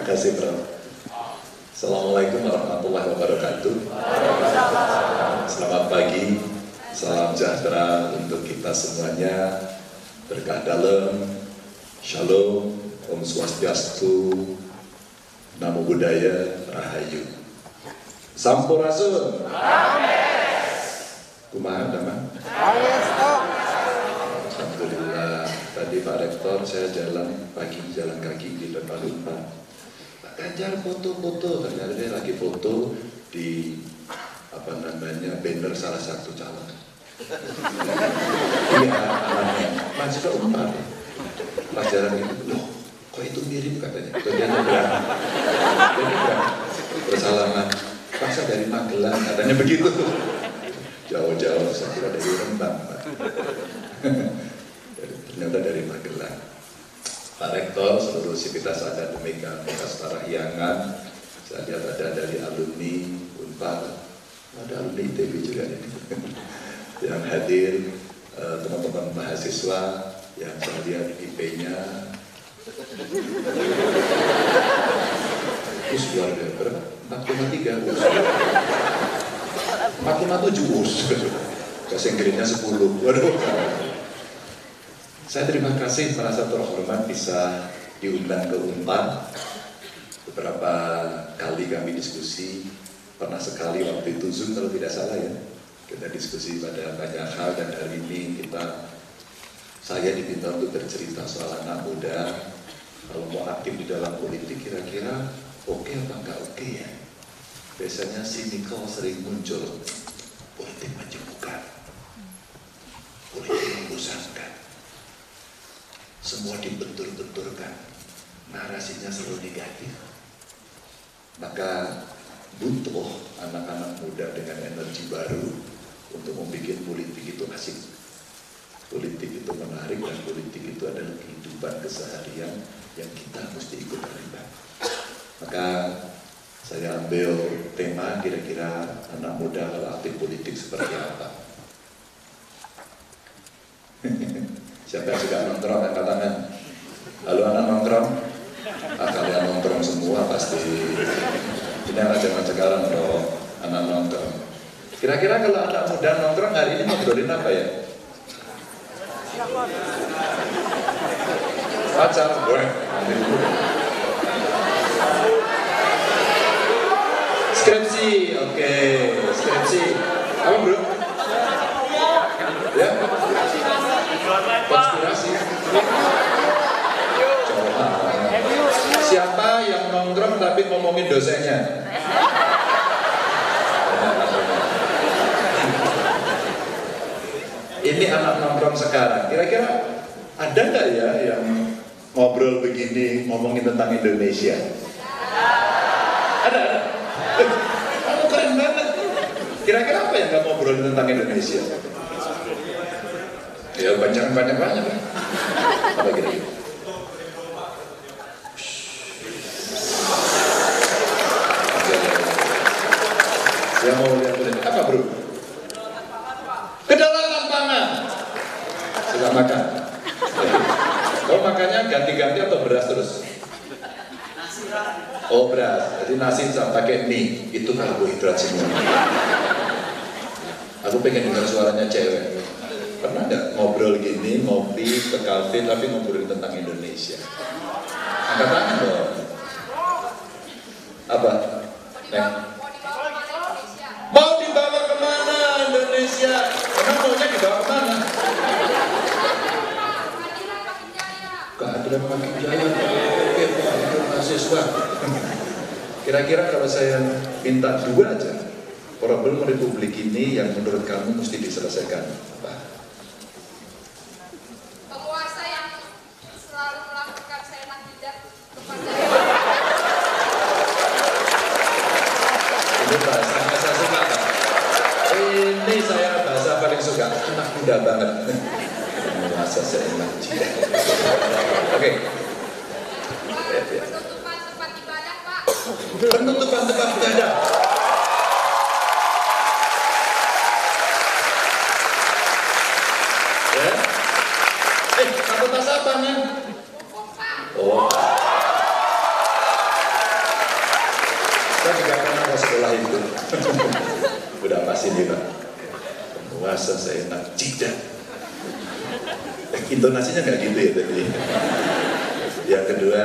kasih, Bro. Assalamualaikum warahmatullahi wabarakatuh. Selamat pagi, salam sejahtera untuk kita semuanya. Berkah dalam, shalom, om swastiastu, namo buddhaya, rahayu. Sampurasun. Kumaha damang? Alhamdulillah. Tadi Pak Rektor saya jalan kaki di depan Unpad. Pak Ganjar foto-foto, ternyata dia lagi foto di banner salah satu calon. Iya, anaknya masih ke Unpad. Pelajaran itu, loh, kok itu mirip katanya. Terus dia nyebrang, bersalaman. Paksa dari Magelang, katanya begitu. Jauh-jauh, saya kira dari Rembang, Pak. Ternyata dari Magelang. Pak Rektor, seluruh sivitas akademika Fakultas Parahyangan, saya lihat ada dari alumni Unpad, ada alumni ITB juga ini. Yang hadir, teman-teman mahasiswa yang saya lihat IP-nya. Us luar biasa, 4,3 us. 4,7 us. Bahasa Inggrisnya 10. Waduh. Saya terima kasih, merasa terhormat bisa diundang ke Unpad. Beberapa kali kami diskusi, pernah sekali waktu itu Zoom kalau tidak salah ya. Kita diskusi pada banyak hal dan hari ini saya diminta untuk bercerita soal anak muda. Kalau mau aktif di dalam politik kira-kira oke apa enggak oke ya? Biasanya sinikal sering muncul. Politik menjemukan, politik membosankan, semua dibentur-benturkan, narasinya selalu negatif. Maka butuh anak-anak muda dengan energi baru untuk membuat politik itu asik. Politik itu menarik dan politik itu adalah kehidupan keseharian yang kita mesti ikut terlibat. Maka saya ambil tema kira-kira anak muda kalau aktif politik seperti apa. Siapa yang suka nongkrong angkat tangan? Halo anak nongkrong? Kalian nongkrong semua pasti. Ini anak zaman sekarang loh, anak nongkrong. Kira-kira kalau anak muda nongkrong hari ini ngobrolin apa ya? Pacar, boleh. Skripsi, oke. Skripsi. Apa bro? Ya? Konspirasi. Coba. Siapa yang nongkrong tapi ngomongin dosennya? Ini anak nongkrong sekarang. Kira-kira ada nggak ya yang ngobrol begini, ngomongin tentang Indonesia? Ada. Kamu keren banget. Kira-kira apa yang kamu ngobrolin tentang Indonesia? Ya banyak. Apa kira-kira? Saya mau lihat apa bro? Kedaulatan pangan. Suka makan? Kau makannya ganti-ganti atau beras terus? Oh beras, jadi nasi sama pakai mie, itu karbohidrat semua. Aku pengen dengar suaranya cewek. Pernah nggak ngobrol gini, ngopi ke kafe tapi ngobrolin tentang Indonesia? Angkat tangan dong. Apa? Mau dibawa kemana Indonesia? Emang maunya dibawa kemana? Keadilan makin jaya. Oke, Pak, itu mahasiswa. Kira-kira kalau saya minta dua aja, problem Republik ini yang menurut kamu mesti diselesaikan apa? Penguasa yang selalu melakukan seenak jidat kepada ini bahasanya saya suka, Pak. Ini saya bahasa paling suka, anak muda banget. Penguasa seenak jidat. Oke. penutupan tempat ibadah, Pak. Penutupan tempat ibadah. Ya. Fakultas apa nih? Hukum, Pak. Oh. Saya juga pernah mau sekolah itu. Udah pasti nih Pak. Penguasa seenak jidat. Intonasinya nggak gitu ya tadi. Yang kedua,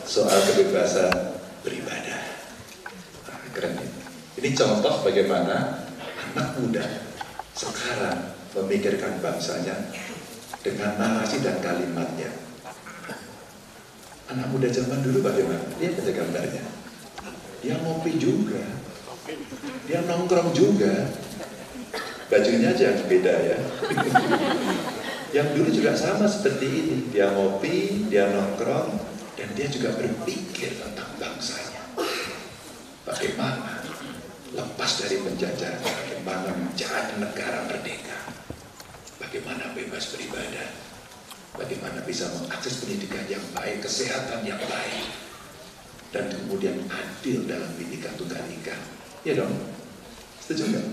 soal kebebasan beribadah. Nah, keren ini. Ini contoh bagaimana anak muda sekarang memikirkan bangsanya dengan narasi dan kalimatnya. Anak muda zaman dulu bagaimana? Lihat aja gambarnya. Dia ngopi juga, dia nongkrong juga. Bajunya aja yang beda ya. Yang dulu juga sama seperti ini. Dia ngopi, dia nongkrong, dan dia juga berpikir tentang bangsanya. Bagaimana lepas dari penjajahan, bagaimana menjadi negara merdeka, bagaimana bebas beribadah, bagaimana bisa mengakses pendidikan yang baik, kesehatan yang baik, dan kemudian adil dalam Bhinneka Tunggal Ika. Ya dong? Setuju nggak?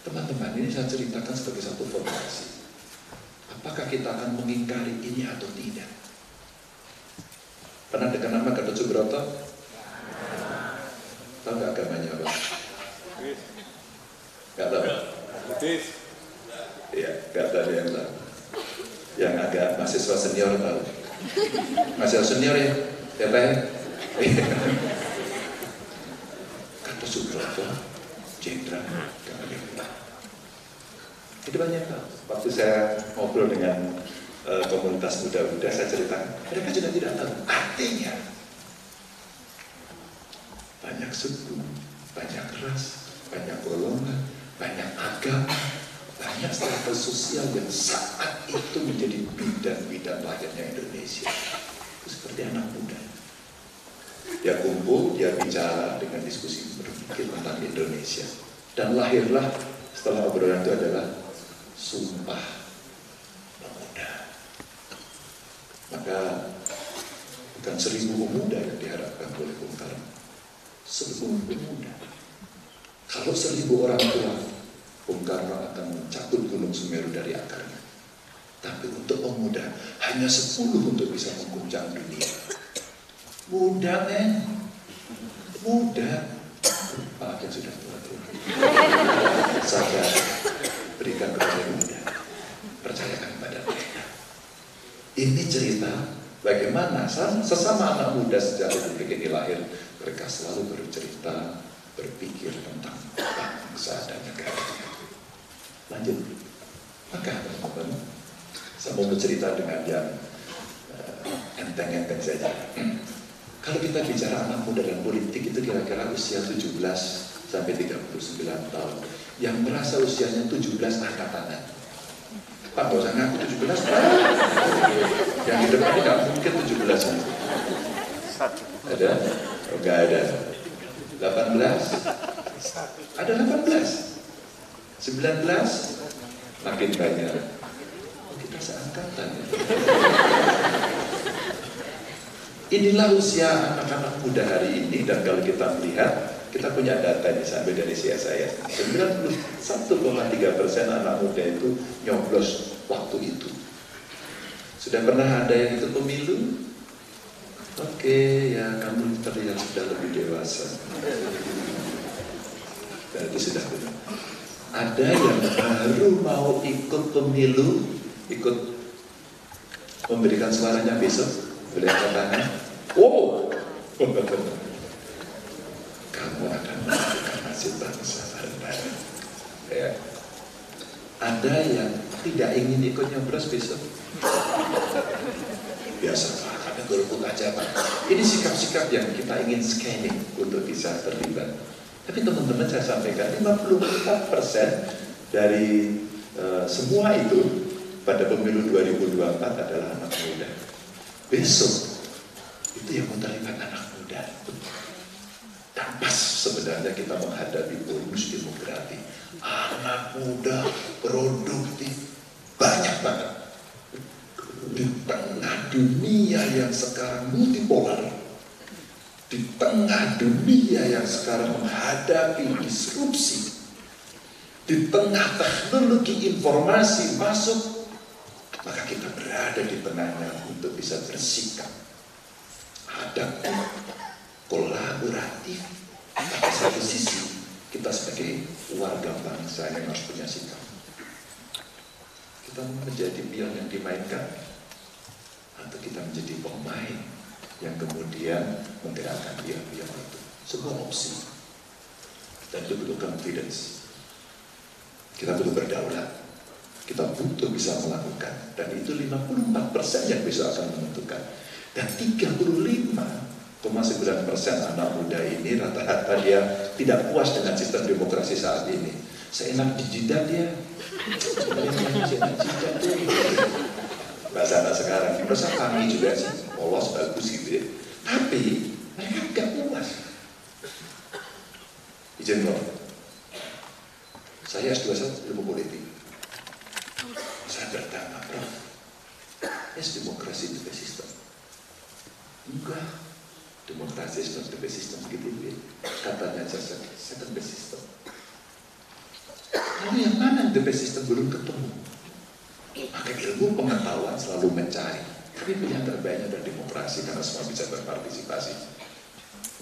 Teman-teman, ini saya ceritakan sebagai satu formasi. Apakah kita akan mengingkari ini atau tidak? Pernah dengar nama Gatot Subroto? Tahu nggak agamanya apa? Nggak tahu? Iya, nggak tahu yang tahu. Yang agak mahasiswa senior tahu. Mahasiswa senior ya? Ya tahu? Gatot Subroto, jenderal. Itu banyak Pak. Waktu saya ngobrol dengan komunitas muda-muda, saya ceritakan, mereka juga tidak tahu. Artinya, banyak suku, banyak ras, banyak golongan, banyak agama, banyak strata sosial yang saat itu menjadi bidan-bidan lahirnya Indonesia. Itu seperti anak muda. Dia kumpul, dia bicara dengan diskusi berpikir tentang Indonesia. Dan lahirlah setelah obrolan itu adalah Sumpah Pemuda. Maka bukan 1000 pemuda yang diharapkan oleh Bung Karno, 10 pemuda. Kalau 1000 orang tua, Bung Karno akan mencabut Gunung Semeru dari akarnya. Tapi untuk pemuda hanya 10 untuk bisa mengguncang dunia. Muda men, muda. Pak yang sudah tua-tua. Saya berikan kepada muda, percayakan pada mereka. Ini cerita bagaimana sesama anak muda sejak Republik ini lahir, mereka selalu bercerita, berpikir tentang bangsa dan negara. Lanjut. Maka teman-teman, saya mau bercerita dengan yang enteng-enteng saja. Kalau kita bicara anak muda dan politik itu kira-kira usia 17 sampai 39 tahun. Yang merasa usianya 17 angkat tangan. Pak, gak usah ngaku 17 Pak. Yang di depan ini gak mungkin 17 nanti. Ada? Oh, gak ada. 18? Ada 18. 19? Makin banyak. Oh, kita seangkatan. Inilah usia anak-anak muda hari ini, dan kalau kita melihat, kita punya data ini sampai dari CSIS. 91,3% anak muda itu nyoblos waktu itu. Sudah pernah ada yang ikut pemilu? Oke, ya kamu terlihat sudah lebih dewasa. Berarti sudah benar. Ada yang baru mau ikut pemilu, ikut memberikan suaranya besok. Boleh angkat tangan? Oh, kamu akan menentukan nasib bangsa bareng-bareng. Ya. Ada yang tidak ingin ikut nyoblos besok? Biasa Pak, karena golput aja Pak. Ini sikap-sikap yang kita ingin scanning untuk bisa terlibat. Tapi teman-teman saya sampaikan 54% dari semua itu pada pemilu 2024 adalah anak muda. Besok itu yang terlibat anak muda. Dan pas sebenarnya kita menghadapi bonus demografi. Anak muda produktif banyak banget. Di tengah dunia yang sekarang multipolar, di tengah dunia yang sekarang menghadapi disrupsi, di tengah teknologi informasi masuk, maka kita berada di tengahnya untuk bisa bersikap hadapi kolaboratif. Pada satu sisi, kita sebagai warga bangsa yang harus punya sikap. Kita menjadi pion yang dimainkan, atau kita menjadi pemain yang kemudian menggerakkan pion itu. Sebuah opsi. Dan itu butuh confidence. Kita butuh berdaulat. Kita butuh bisa melakukan. Dan itu 54% yang besok akan menentukan. Dan 35,9% anak muda ini rata-rata dia tidak puas dengan sistem demokrasi saat ini. Seenak di jidat dia. Bahasa anak sekarang. Merasa kami juga sih polos bagus gitu ya. Tapi mereka tidak puas. Izin loh. Saya S2 ilmu politik. Saya bertanya, Prof, demokrasi itu sistem? Enggak, demokrasi itu sistem gitu ya. Katanya saya kan sistem. Lalu yang mana the best system belum ketemu? Maka ilmu pengetahuan selalu mencari. Tapi pilihan terbaiknya adalah demokrasi karena semua bisa berpartisipasi.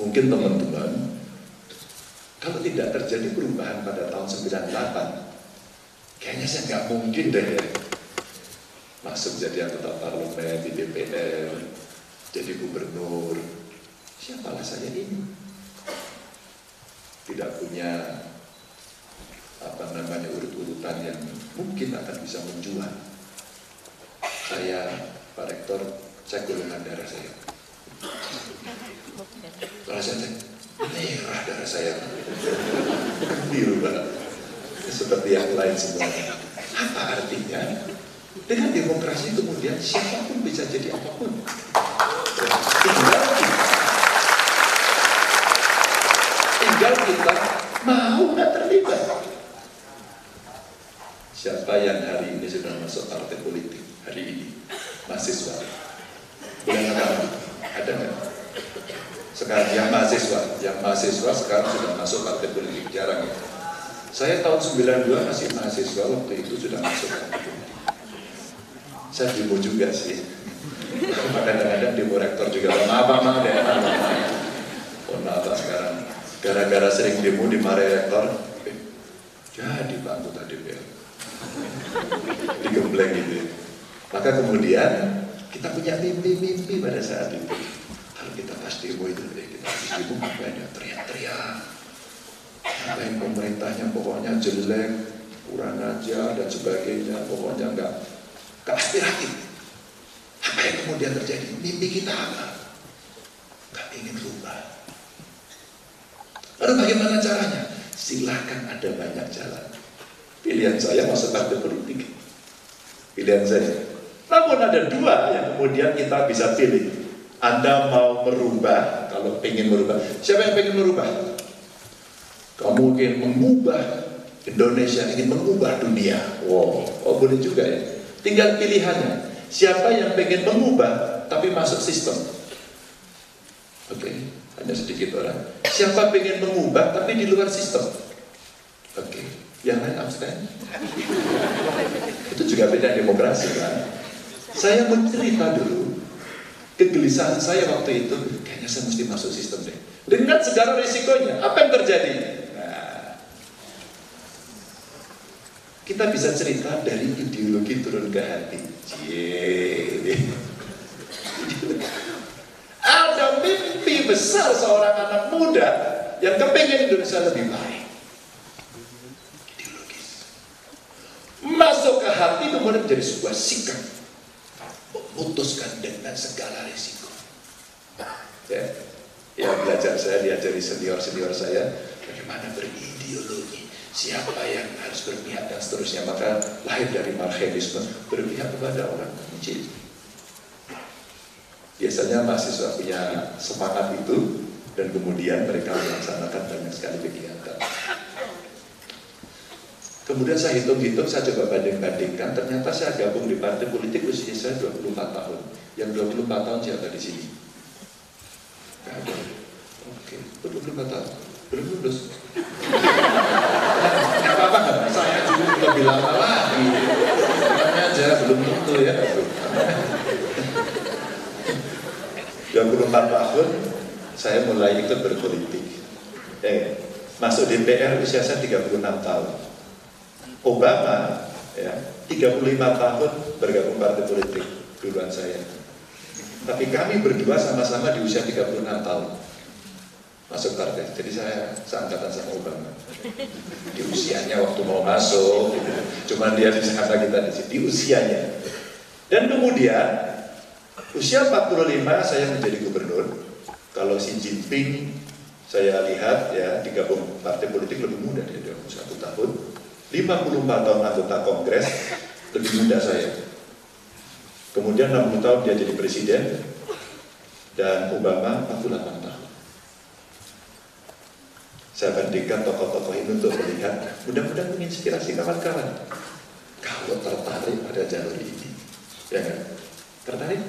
Mungkin teman-teman, kalau tidak terjadi perubahan pada tahun 98, kayaknya saya nggak mungkin deh masuk jadi anggota parlemen di DPR, jadi gubernur. Siapalah saya ini? Tidak punya urut-urutan yang mungkin akan bisa menjual. Saya, Pak Rektor, cek golongan darah saya. Kalau saya cek, merah darah saya. Biru banget. Seperti yang lain semuanya. Apa artinya? Dengan demokrasi kemudian siapapun bisa jadi apapun. Tinggal kita mau nggak terlibat. Siapa yang hari ini sudah masuk partai politik? Hari ini mahasiswa. Ada nggak? Sekarang yang mahasiswa sekarang sudah masuk partai politik, jarang ya. Saya tahun 92 masih mahasiswa, waktu itu sudah masuk partai politik. Saya demo juga sih. Kadang-kadang demo rektor juga. Maaf sekarang. Gara-gara sering demo dimarahi rektor, jadi anggota DPR. Digembleng gitu ya. Maka kemudian kita punya mimpi-mimpi pada saat itu. Kalau kita pas demo itu, kita habis demo ngapain ya? Teriak-teriak. Ngapain pemerintahnya pokoknya jelek, kurang aja dan sebagainya. Pokoknya enggak aspiratif. Apa yang kemudian terjadi? Mimpi kita apa? Enggak ingin rubah. Lalu bagaimana caranya? Silakan, ada banyak jalan. Pilihan saya masuk partai politik. Pilihan saya. Namun ada dua yang kemudian kita bisa pilih. Anda mau merubah, kalau ingin merubah. Siapa yang ingin merubah? Kamu ingin mengubah Indonesia, ingin mengubah dunia. Wow, boleh juga ya. Tinggal pilihannya. Siapa yang ingin mengubah tapi masuk sistem? Oke, hanya sedikit orang. Siapa ingin mengubah tapi di luar sistem? Oke, yang lain abstain. Itu juga beda demokrasi kan. Saya mencerita dulu kegelisahan saya waktu itu. Kayaknya saya mesti masuk sistem deh. Dengan segala risikonya, apa yang terjadi? Nah, kita bisa cerita dari ideologi turun ke hati. Ada mimpi besar seorang anak muda yang kepingin Indonesia lebih baik. Ideologis. Masuk ke hati kemudian menjadi sebuah sikap. Memutuskan dengan segala risiko. Ya, belajar saya diajari senior-senior saya bagaimana berideologi. Siapa yang harus berpihak dan seterusnya. Maka lahir dari marxisme, berpihak kepada orang kecil. Biasanya mahasiswa punya semangat itu dan kemudian mereka melaksanakan banyak sekali kegiatan. Kemudian saya hitung-hitung, saya coba banding-bandingkan. Ternyata saya gabung di partai politik usia saya 24 tahun. Yang 24 tahun siapa di sini? Gak ada. Oke, 24 tahun. Belum lulus. Gak apa-apa nggak? Saya juga lebih lama lagi. Makanya aja belum tentu ya. 24 tahun saya mulai ikut berpolitik. Masuk DPR usia saya 36 tahun. Obama ya 35 tahun bergabung partai politik duluan saya. Tapi kami berdua sama-sama di usia 36 tahun masuk partai. Jadi saya seangkatan sama Obama. Di usianya waktu mau masuk, gitu. Cuma dia di sana, kita di usianya. Dan kemudian usia 45 saya menjadi gubernur. Kalau Xi Jinping saya lihat ya digabung partai politik lebih muda, dia 21 tahun. 54 tahun anggota Kongres, lebih muda saya. Kemudian 60 tahun dia jadi presiden, dan Obama 48 tahun. Saya bandingkan tokoh-tokoh ini untuk melihat, mudah-mudahan menginspirasi kawan-kawan. Kalau tertarik pada jalur ini, ya kan? Tertarik?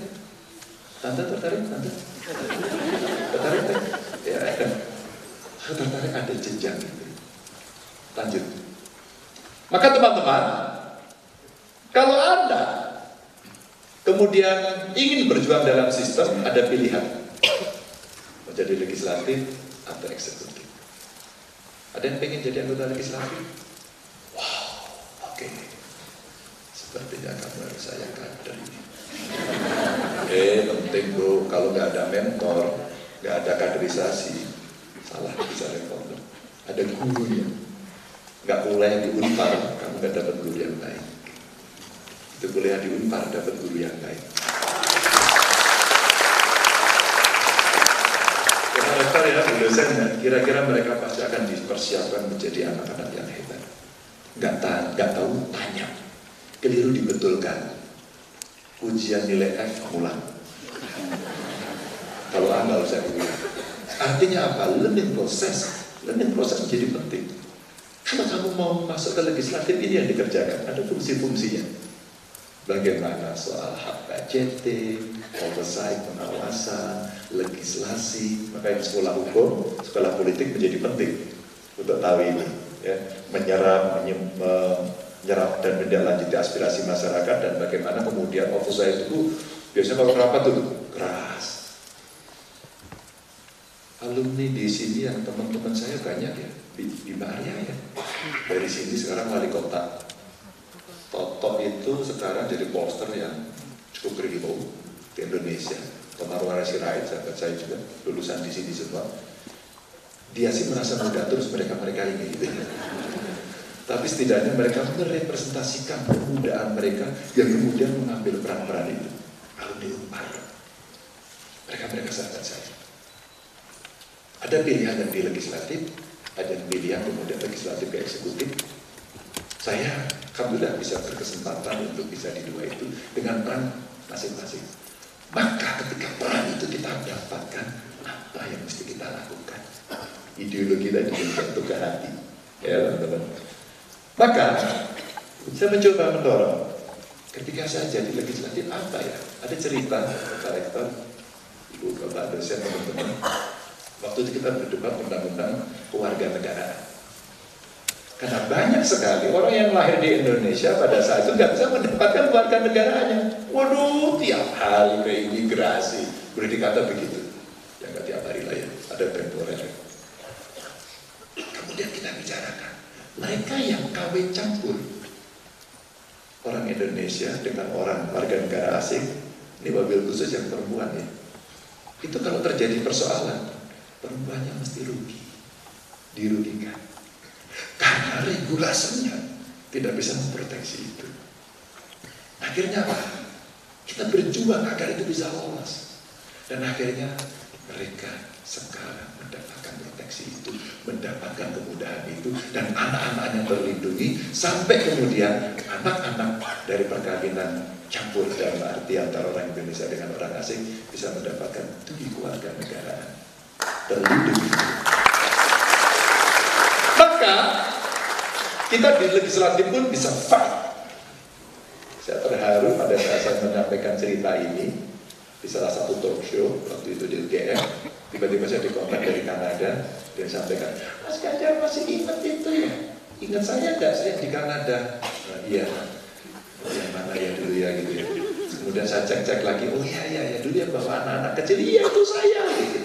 Tante tertarik? Tante? Tertarik kan? Ya kan? Tertarik ada jenjang gitu. Lanjut. Maka teman-teman, kalau Anda kemudian ingin berjuang dalam sistem, ada pilihan. Menjadi legislatif atau eksekutif. Ada yang pengen jadi anggota legislatif? Wow, oke. Sepertinya kamu harus saya kader ini. Penting bro, kalau nggak ada mentor, nggak ada kaderisasi, salah bisa reformer. Ada gurunya. Nggak kuliah di Unpar, kamu nggak dapat guru yang baik. Itu kuliah di Unpar dapat guru yang baik. Rektor ya, dosennya, kira-kira mereka pasti akan dipersiapkan menjadi anak-anak yang hebat. Nggak tahu, tanya. Keliru dibetulkan. Ujian nilai F ulang. Kalau Anda usah diulang. Artinya apa? Learning proses menjadi penting. Kalau kamu mau masuk ke legislatif, ini yang dikerjakan. Ada fungsi-fungsinya. Bagaimana soal hak budgeting, oversight, pengawasan, legislasi. Makanya sekolah hukum, sekolah politik menjadi penting untuk tahu ini. Ya. Menyerap dan menindaklanjuti aspirasi masyarakat, dan bagaimana kemudian oversight itu biasanya kalau rapat itu keras. Alumni di sini yang teman-teman saya banyak ya, di Maria ya. Dari sini sekarang wali kota. Toto itu sekarang jadi poster yang cukup berilmu di Indonesia. Tomarwara Sirait, sahabat saya juga, lulusan di sini semua. Dia sih merasa muda terus mereka ini. Gitu. Tapi setidaknya mereka merepresentasikan kemudaan mereka yang kemudian mengambil peran-peran itu. Alumni Unpar. Mereka sahabat saya. Ada pilihan yang di legislatif, ada pilihan kemudian legislatif ke eksekutif. Saya alhamdulillah bisa berkesempatan untuk bisa di dua itu dengan peran masing-masing. Maka ketika peran itu kita dapatkan, apa yang mesti kita lakukan? Ideologi tadi untuk ke hati, ya teman-teman. Maka saya mencoba mendorong. Ketika saya jadi legislatif apa ya? Ada cerita Pak Rektor, Ibu Bapak dosen, teman-teman. Waktu itu kita berdebat undang-undang kewarganegaraan. Karena banyak sekali orang yang lahir di Indonesia pada saat itu nggak bisa mendapatkan kewarganegaraannya. Waduh, tiap hari ke imigrasi. Boleh dikata begitu. Ya nggak tiap hari lah ya, ada temporer. Kemudian kita bicarakan, mereka yang kawin campur, orang Indonesia dengan orang warga negara asing, ini wabil khusus yang perempuan ya. Itu kalau terjadi persoalan, perempuannya mesti rugi, dirugikan. Karena regulasinya tidak bisa memproteksi itu. Akhirnya apa? Kita berjuang agar itu bisa lolos. Dan akhirnya mereka sekarang mendapatkan proteksi itu, mendapatkan kemudahan itu, dan anak-anaknya terlindungi, sampai kemudian anak-anak dari perkawinan campur dalam arti antara orang Indonesia dengan orang asing bisa mendapatkan tujuh kewarganegaraan terlindungi. Maka kita di legislatif pun bisa fight. Saya terharu pada saat saya menyampaikan cerita ini di salah satu talk show waktu itu di UGM. Tiba-tiba saya dikontak dari Kanada dan sampaikan, Mas Ganjar masih ingat itu ya? Ingat saya enggak? Saya di Kanada. Nah, iya. Yang mana ya dulu ya gitu ya. Kemudian saya cek lagi, oh iya dulu ya bawa anak-anak kecil, iya itu saya gitu.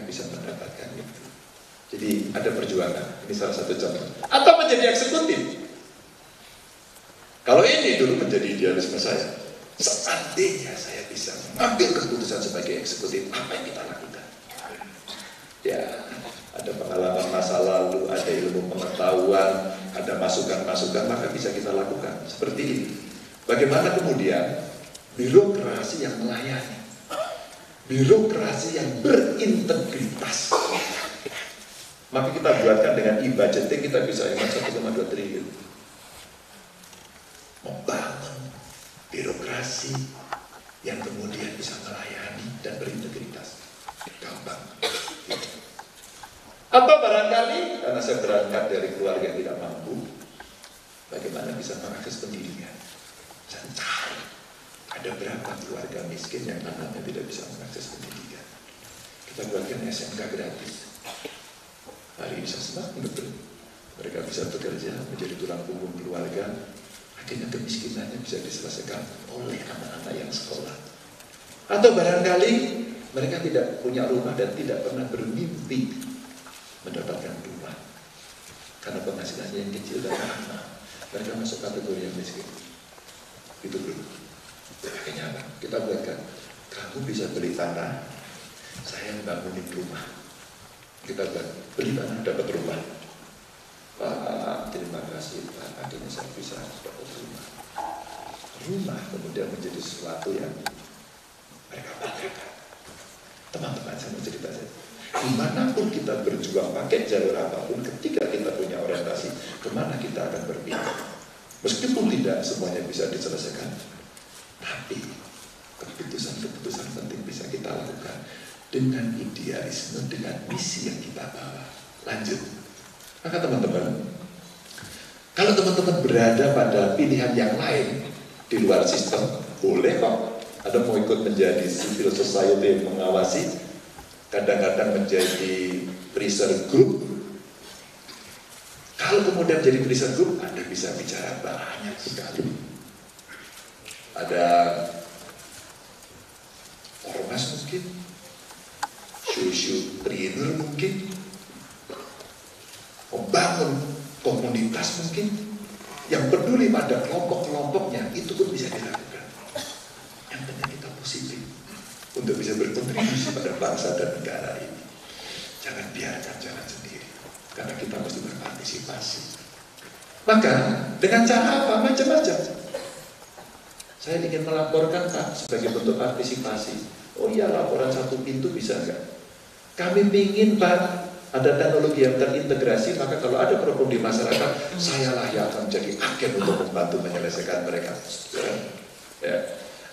bisa mendapatkan itu. Jadi ada perjuangan, ini salah satu contoh. Atau menjadi eksekutif. Kalau ini dulu menjadi idealisme saya, seandainya saya bisa mengambil keputusan sebagai eksekutif, apa yang kita lakukan? Ya, ada pengalaman masa lalu, ada ilmu pengetahuan, ada masukan-masukan, maka bisa kita lakukan. Seperti ini. Bagaimana kemudian birokrasi yang melayani, birokrasi yang berintegritas. Maka kita buatkan dengan e-budgeting, kita bisa hemat 1,2 triliun. Membangun birokrasi yang kemudian bisa melayani dan berintegritas. Gampang. Atau barangkali, karena saya berangkat dari keluarga yang tidak mampu, bagaimana bisa mengakses pendidikan? Saya cari, ada berapa keluarga miskin yang anaknya tidak bisa mengakses pendidikan. Kita buatkan SMK gratis. Hari bisa semakin betul. Mereka bisa bekerja, menjadi tulang punggung keluarga, akhirnya kemiskinannya bisa diselesaikan oleh anak-anak yang sekolah. Atau barangkali mereka tidak punya rumah dan tidak pernah bermimpi mendapatkan rumah karena penghasilannya yang kecil dan mahal. Mereka masuk kategori yang miskin. Itu dulu. Akhirnya apa? Kita buatkan, kamu bisa beli tanah, saya bangunin rumah. Kita buat, beli tanah dapat rumah. Pak, terima kasih Pak, akhirnya saya bisa dapat rumah. Rumah kemudian menjadi sesuatu yang mereka banggakan. Teman-teman, saya mau cerita saja. Dimanapun kita berjuang pakai jalur apapun, ketika kita punya orientasi kemana kita akan berpindah, meskipun tidak semuanya bisa diselesaikan, tapi keputusan-keputusan penting bisa kita lakukan dengan idealisme, dengan misi yang kita bawa. Lanjut. Maka teman-teman, kalau teman-teman berada pada pilihan yang lain di luar sistem, boleh kok. Ada mau ikut menjadi civil society yang mengawasi, kadang-kadang menjadi pressure group. Kalau kemudian jadi pressure group, Anda bisa bicara banyak sekali. Ada ormas mungkin, sociopreneur mungkin, membangun komunitas mungkin, yang peduli pada kelompok-kelompoknya, itu pun bisa dilakukan. Yang penting kita positif untuk bisa berkontribusi pada bangsa dan negara ini. Jangan biarkan jalan sendiri, karena kita mesti berpartisipasi. Maka dengan cara apa? Macam-macam. Saya ingin melaporkan Pak sebagai bentuk partisipasi. Oh iya, laporan satu pintu bisa enggak? Kami ingin Pak ada teknologi yang terintegrasi, maka kalau ada problem di masyarakat, sayalah yang akan menjadi agen untuk membantu menyelesaikan mereka. Ya.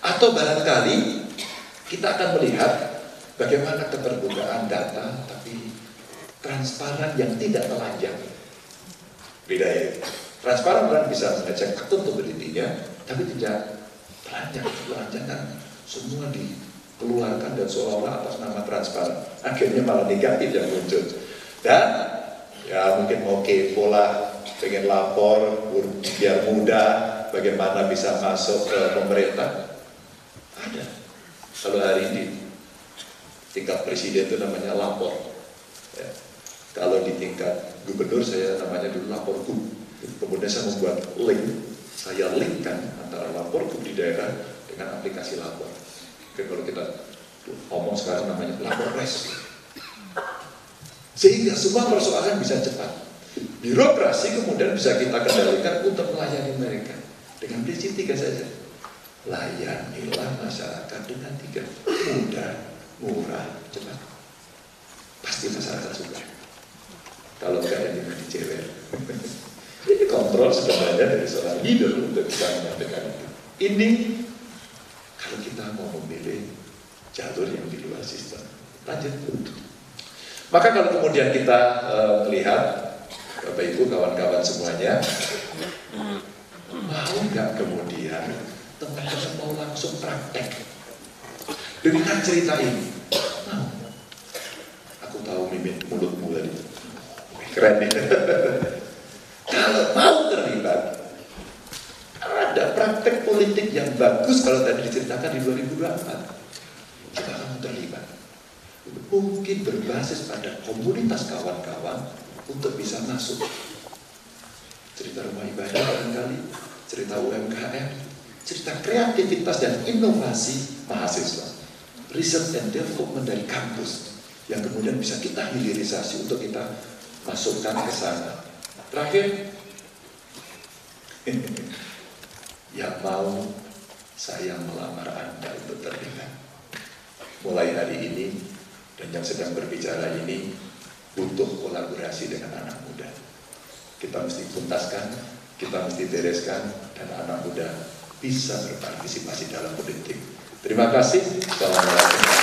Atau barangkali kita akan melihat bagaimana keterbukaan data, tapi transparan yang tidak telanjang. Beda ya. Transparan orang bisa mengecek accountability-nya, tapi tidak telanjang. Telanjang kan semua dikeluarkan dan seolah-olah atas nama transparan. Akhirnya malah negatif yang muncul. Dan ya mungkin mau kepo lah, pengen lapor biar mudah, bagaimana bisa masuk ke pemerintah. Ada. Kalau hari ini tingkat presiden itu namanya lapor. Ya. Kalau di tingkat gubernur saya namanya dulu laporku. Kemudian saya membuat link, saya linkkan antara laporku di daerah dengan aplikasi lapor. Oke, kalau kita ngomong sekarang namanya lapor res. Sehingga semua persoalan bisa cepat. Birokrasi kemudian bisa kita kendalikan untuk melayani mereka dengan prinsip 3 saja. Layanilah masyarakat dengan 3: mudah, murah, cepat. Pasti masyarakat suka. Kalau enggak yang dimana dicewer. Ini kontrol sebenarnya dari seorang leader untuk bisa menyampaikan itu. Ini kalau kita mau memilih jalur yang di luar sistem. Lanjut. Maka kalau kemudian kita melihat Bapak Ibu, kawan-kawan semuanya, mau nggak kemudian teman-teman mau langsung praktek dengan cerita ini? Mau? Aku tahu mimik mulutmu tadi, keren ya. Kalau mau terlibat, ada praktek politik yang bagus kalau tadi diceritakan di 2024. Coba kamu terlibat. mungkin berbasis pada komunitas kawan-kawan untuk bisa masuk. Cerita rumah ibadah barangkali, cerita UMKM, cerita kreativitas dan inovasi mahasiswa, research and development dari kampus yang kemudian bisa kita hilirisasi untuk kita masukkan ke sana. Terakhir, yang mau saya melamar Anda untuk terlibat mulai hari ini, dan yang sedang berbicara ini butuh kolaborasi dengan anak muda. Kita mesti tuntaskan, kita mesti bereskan, dan anak muda bisa berpartisipasi dalam politik. Terima kasih. Assalamualaikum.